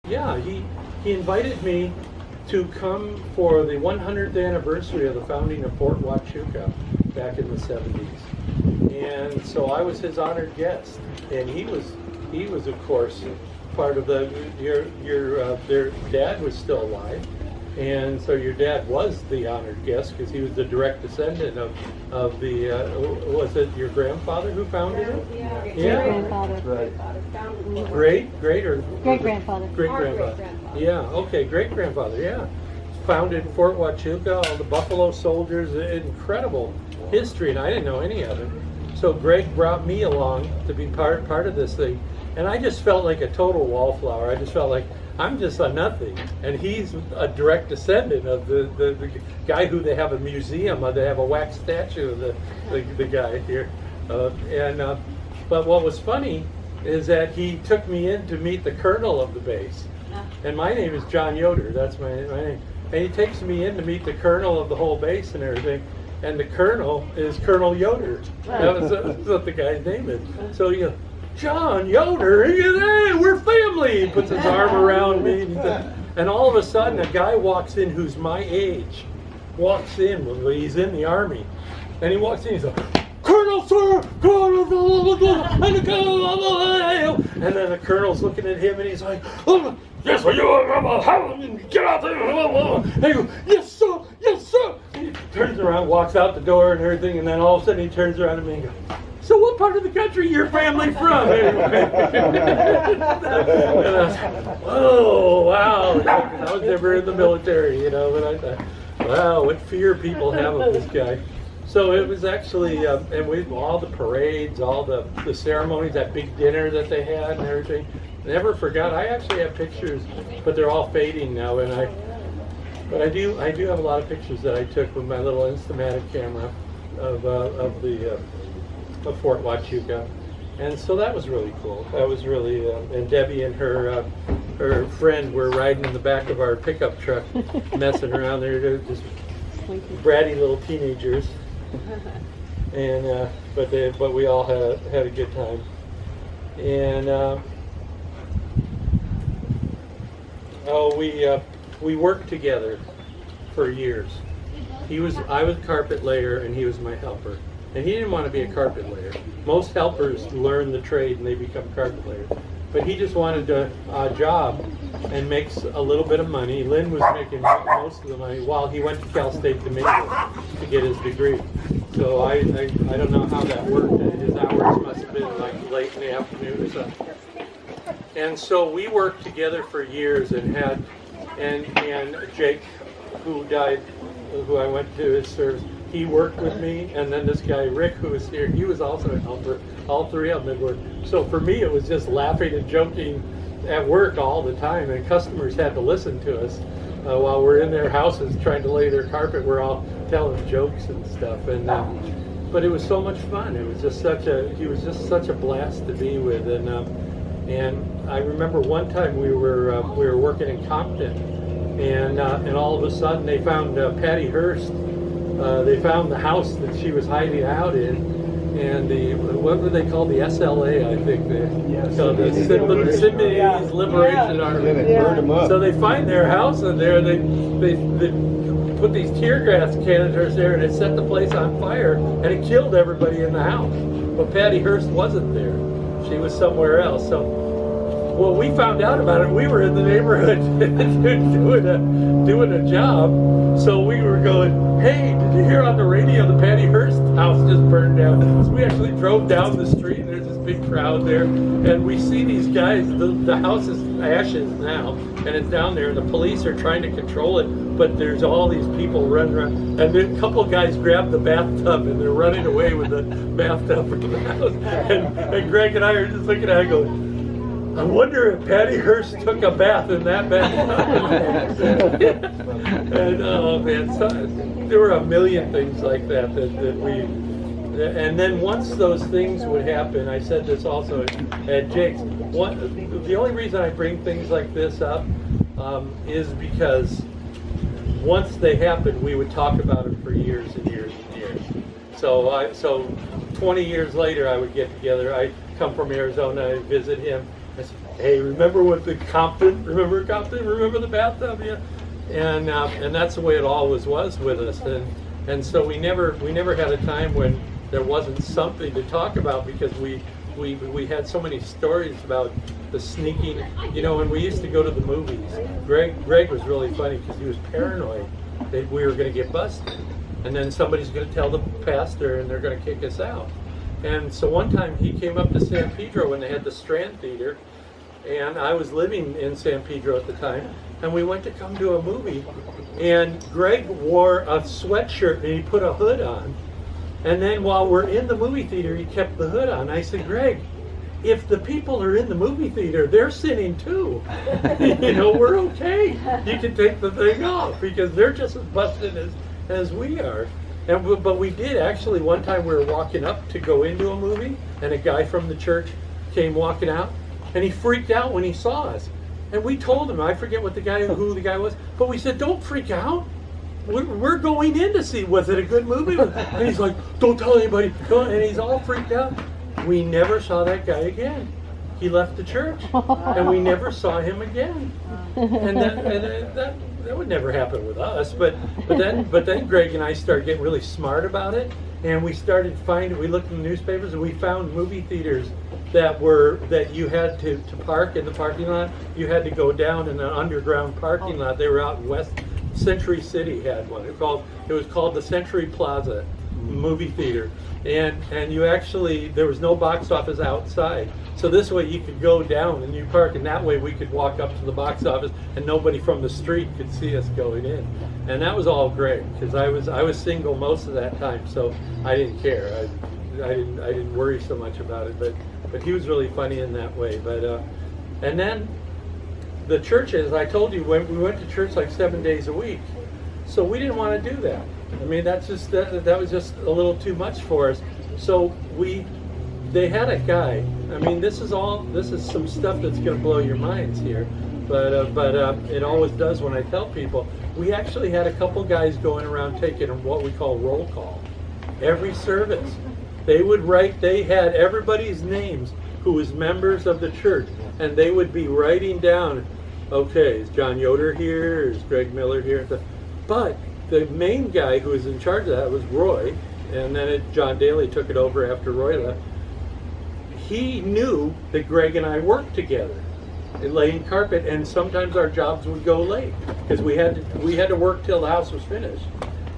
Yeah, he invited me to come for the 100th anniversary of the founding of Fort Huachuca back in the 70s. And so I was his honored guest, and he was of course part of their dad was still alive, and so your dad was the honored guest because he was the direct descendant of the was it your grandfather who founded it? Yeah. Grandfather. Right. Great or Great grandfather. Great grandfather. Yeah. Okay. Great grandfather. Yeah. Founded Fort Huachuca. All the Buffalo Soldiers. Incredible history, and I didn't know any of it. So Greg brought me along to be part of this thing, and I just felt like a total wallflower. I just felt like I'm just a nothing, and he's a direct descendant of the guy who they have a museum. They have a wax statue of the guy here, but what was funny is that he took me in to meet the colonel of the base, and my name is John Yoder. That's my name, and he takes me in to meet the colonel of the whole base and everything. And the colonel is Colonel Yoder. That's what the guy's name is. So you go, John Yoder, hey, we're family. He puts his arm around me. And all of a sudden, a guy walks in who's my age. Walks in, he's in the Army. And he walks in, he's like, Colonel, sir, Colonel, and then the colonel's looking at him and he's like, oh, yes, are you, get out there. And he goes, yes, sir, yes, sir. And he turns around, walks out the door and everything, and then all of a sudden he turns around to me and goes, so what part of the country your family from? And I was like, oh, wow. I was never in the military, but I thought, wow, what fear people have of this guy. So it was actually, and we all the parades, all the ceremonies, that big dinner that they had and everything. Never forgot. I actually have pictures, but they're all fading now. But I do have a lot of pictures that I took with my little Instamatic camera of Fort Huachuca, and so that was really cool. That was really, and Debbie and her friend were riding in the back of our pickup truck, messing around there. They're just bratty little teenagers. And but we all had a good time, and we worked together for years. I was carpet layer and he was my helper, and he didn't want to be a carpet layer. Most helpers learn the trade and they become carpet layers, but he just wanted a job and makes a little bit of money. Lynn was making most of the money while he went to Cal State Domingo to get his degree. So I don't know how that worked. His hours must have been like late in the afternoon or something. And so we worked together for years and Jake, who died, who I went to his service, he worked with me, and then this guy Rick, who was here, he was also a helper. All three of them were. So for me, it was just laughing and joking at work all the time, and customers had to listen to us while we're in their houses trying to lay their carpet. We're all telling jokes and stuff, and but it was so much fun. It was just he was just such a blast to be with, and I remember one time we were working in Compton, and all of a sudden they found Patty Hearst. They found the house that she was hiding out in. And what were they called? The SLA, I think. So the Symbionese Liberation Army. Yeah. So they find their house in there. They put these tear gas canisters there, and it set the place on fire, and it killed everybody in the house. But Patty Hearst wasn't there. She was somewhere else. So, well, we found out about it. We were in the neighborhood doing a job. So we were going, hey, did you hear on the radio the Patty Hearst house just burned down? So we actually drove down the street, and there's this big crowd there, and we see these guys. The house is ashes now, and it's down there, and the police are trying to control it, but there's all these people running around, and then a couple of guys grab the bathtub, and they're running away with the bathtub from the house, and Greg and I are just looking at it going, I wonder if Patty Hearst took a bath in that bathtub. And oh man, so, there were a million things like that we. And then once those things would happen, I said this also at Jake's. The only reason I bring things like this up is because once they happened, we would talk about it for years and years and years. So 20 years later, I would get together. I come from Arizona, I visit him. I said, hey, remember Compton? Remember Compton? Remember the bathtub? Yeah. And that's the way it always was with us. And so we never had a time when there wasn't something to talk about, because we had so many stories about the sneaking. You know, when we used to go to the movies, Greg was really funny because he was paranoid that we were going to get busted, and then somebody's going to tell the pastor and they're going to kick us out. And so one time he came up to San Pedro when they had the Strand Theater, and I was living in San Pedro at the time, and we went to come to a movie, and Greg wore a sweatshirt and he put a hood on. And then while we're in the movie theater, he kept the hood on. I said, Greg, if the people are in the movie theater, they're sinning too. You know, we're okay. You can take the thing off because they're just as busted as we are. But we did actually, one time we were walking up to go into a movie, and a guy from the church came walking out, and he freaked out when he saw us. And we told him, I forget who the guy was, but we said, don't freak out. We're going in to see, was it a good movie? And he's like, don't tell anybody. And he's all freaked out. We never saw that guy again. He left the church, and we never saw him again. And that would never happen with us. But then Greg and I started getting really smart about it, and we started we looked in the newspapers, and we found movie theaters that you had to park in the parking lot. You had to go down in an underground parking lot. They were out in West Century City had one. It was called the Century Plaza movie theater, and you actually, there was no box office outside, so this way you could go down and you park, and that way we could walk up to the box office and nobody from the street could see us going in. And that was all great because I was single most of that time, so I didn't care. I didn't worry so much about it, but he was really funny in that way. But and then the churches, I told you, we went to church like 7 days a week, so we didn't want to do that. I mean, that was just a little too much for us. So they had a guy. I mean, this is some stuff that's going to blow your minds here, but it always does when I tell people. We actually had a couple guys going around taking what we call roll call every service. They had everybody's names who was members of the church, and they would be writing down, okay, is John Yoder here? Is Greg Miller here? But the main guy who was in charge of that was Roy, and then John Daly took it over after Roy left. He knew that Greg and I worked together in laying carpet, and sometimes our jobs would go late because we had to work till the house was finished.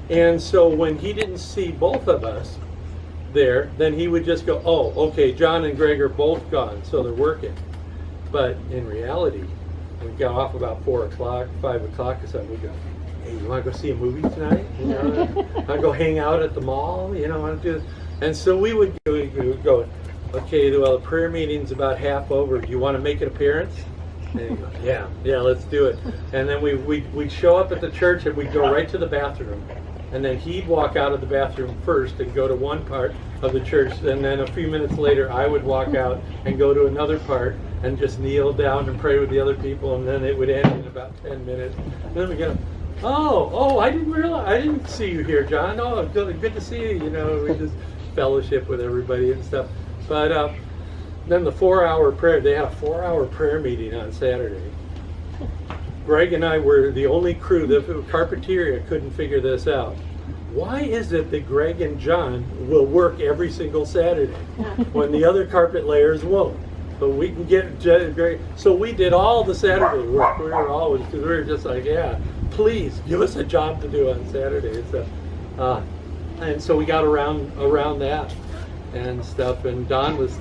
And so when he didn't see both of us there, then he would just go, oh, okay, John and Greg are both gone, so they're working. But in reality, we got off about 4 o'clock, 5 o'clock or something. We go, hey, you want to go see a movie tonight? You know, want to go hang out at the mall? You know, want to do this? And so we would go, okay, well, the prayer meeting's about half over. Do you want to make an appearance? And he'd go, yeah, let's do it. And then we'd show up at the church, and we'd go right to the bathroom. And then he'd walk out of the bathroom first and go to one part of the church, and then a few minutes later I would walk out and go to another part and just kneel down and pray with the other people, and then it would end in about 10 minutes. And then we go, oh, I didn't see you here, John. Oh, good to see you. You know, we just fellowship with everybody and stuff. But then the 4-hour prayer, they had a 4-hour prayer meeting on Saturday. Greg and I were the only crew. The Carpinteria couldn't figure this out. Why is it that Greg and John will work every single Saturday when the other carpet layers won't? But we can get Greg. So we did all the Saturday work. We were just like, yeah, please give us a job to do on Saturday. And so we got around that and stuff. And Don was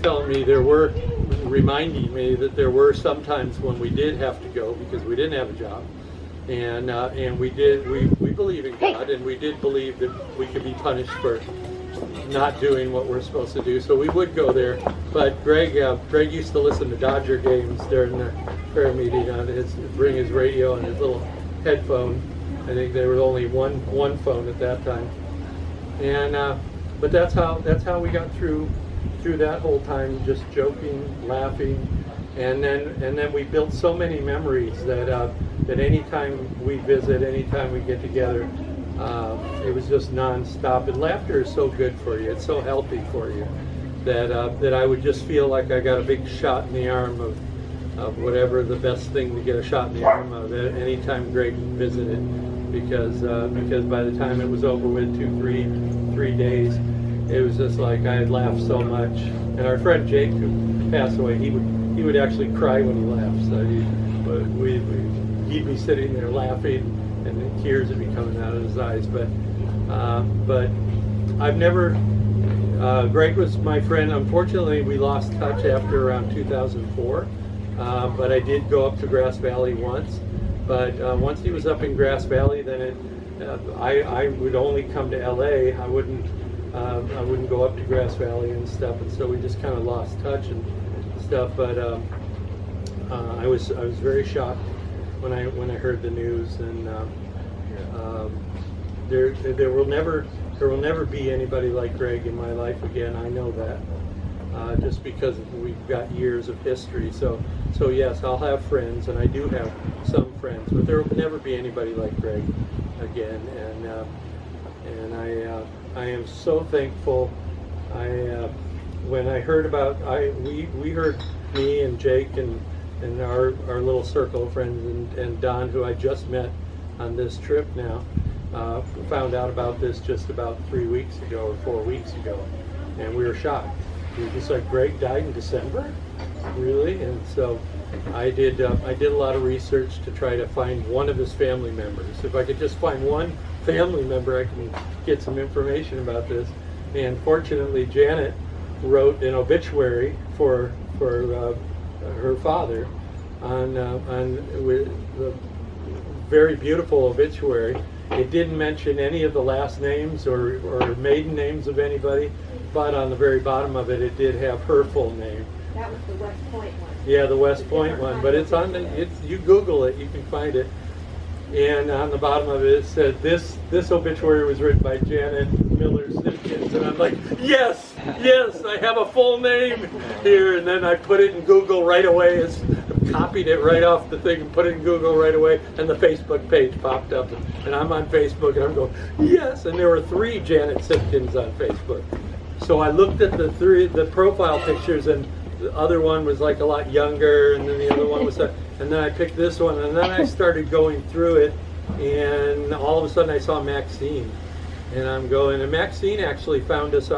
reminding me that there were some times when we did have to go because we didn't have a job, and we believe in God, and we did believe that we could be punished for not doing what we're supposed to do. So we would go there. But Greg used to listen to Dodger games during the prayer meeting bring his radio and his little headphone. I think there was only one phone at that time, and. But that's how we got through that whole time, just joking, laughing, and then we built so many memories that anytime we visit, anytime we get together, it was just nonstop. And laughter is so good for you; it's so healthy for you that I would just feel like I got a big shot in the arm whatever the best thing to get a shot in the arm of anytime Greg visited, because by the time it was over with, 3 days, it was just like I had laughed so much. And our friend Jake, who passed away, he would actually cry when he laughed. So he'd be sitting there laughing, and the tears would be coming out of his eyes. But I've never. Greg was my friend. Unfortunately, we lost touch after around 2004. But I did go up to Grass Valley once. But once he was up in Grass Valley, then I would only come to LA. I wouldn't go up to Grass Valley and stuff. And so we just kind of lost touch and stuff. But I was very shocked when I heard the news, and there will never be anybody like Greg in my life again. I know that. Just because we've got years of history. So yes, I'll have friends, and I do have some friends, but there will never be anybody like Greg again. And I am so thankful. When I heard about, we heard, me and Jake and our little circle of friends, and Don, who I just met on this trip now, found out about this just about 3 weeks ago or 4 weeks ago, and we were shocked. We were just like, Greg died in December? Really? And so I did a lot of research to try to find one of his family members. If I could just find one family member, I can get some information about this. And fortunately, Janet wrote an obituary for her father with a very beautiful obituary. It didn't mention any of the last names or maiden names of anybody, but on the very bottom of it, it did have her full name. That was the West Point one. Yeah, the West Point one, but it's on you Google it, you can find it. And on the bottom of it, it said this obituary was written by Janet Miller Simpkins, and I'm like, yes, I have a full name here. And then I put it in Google right away. Copied it right off the thing and put it in Google right away, and the Facebook page popped up, and I'm on Facebook, and I'm going, yes. And there were 3 Janet Simpkins on Facebook. So I looked at the profile pictures, and the other one was like a lot younger, and then the other one was, and then I picked this one, and then I started going through it, and all of a sudden I saw Maxine, and I'm going, and Maxine actually found us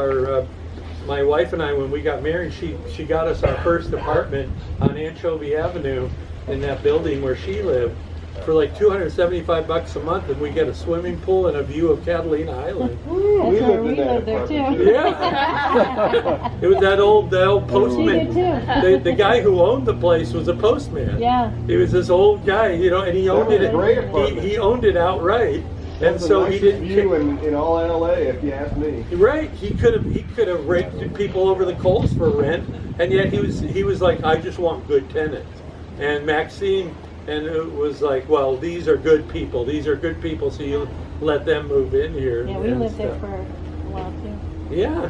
my wife and I, when we got married, she got us our first apartment on Anchovy Avenue in that building where she lived for like $275 a month, and we get a swimming pool and a view of Catalina Island. We lived there too. Yeah. It was that old postman. The guy who owned the place was a postman. Yeah. He was this old guy, and he owned it. He owned it outright. And so he didn't view in all LA, if you ask me. Right, he could have raked people over the coals for rent, and yet he was like, I just want good tenants. And Maxine, and it was like, well, these are good people. These are good people, so you let them move in here. Yeah, we lived there for a while too. Yeah,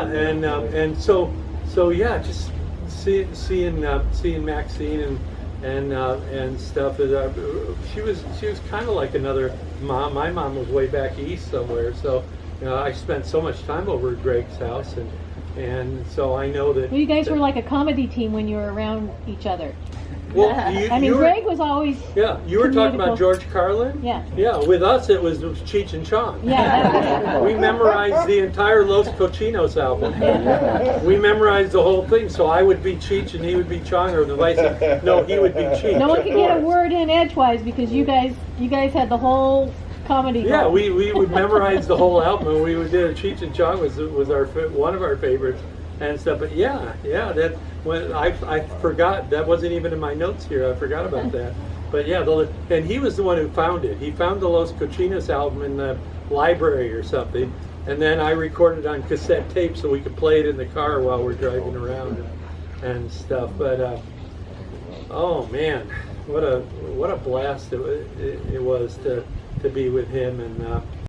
and so yeah, just seeing Maxine and stuff. She was kind of like another mom. My mom was way back east somewhere, so I spent so much time over at Greg's house, and so I know that. Well, you guys were like a comedy team when you were around each other. Well, Greg was always. Yeah, you were talking about George Carlin. Yeah. Yeah, with us it was Cheech and Chong. Yeah. We memorized the entire Los Cochinos album. We memorized the whole thing. So I would be Cheech and he would be Chong, or the vice. No, he would be Cheech. No one could get a word in edgewise because you guys had the whole comedy. Yeah, going. we would memorize the whole album. And we did Cheech and Chong was one of our favorites and stuff. But yeah, that. When I forgot, that wasn't even in my notes here. I forgot about that. But yeah, and he was the one who found it. He found the Los Cochinos album in the library or something, and then I recorded on cassette tape so we could play it in the car while we're driving around and stuff. But oh man, what a blast it was to be with him, and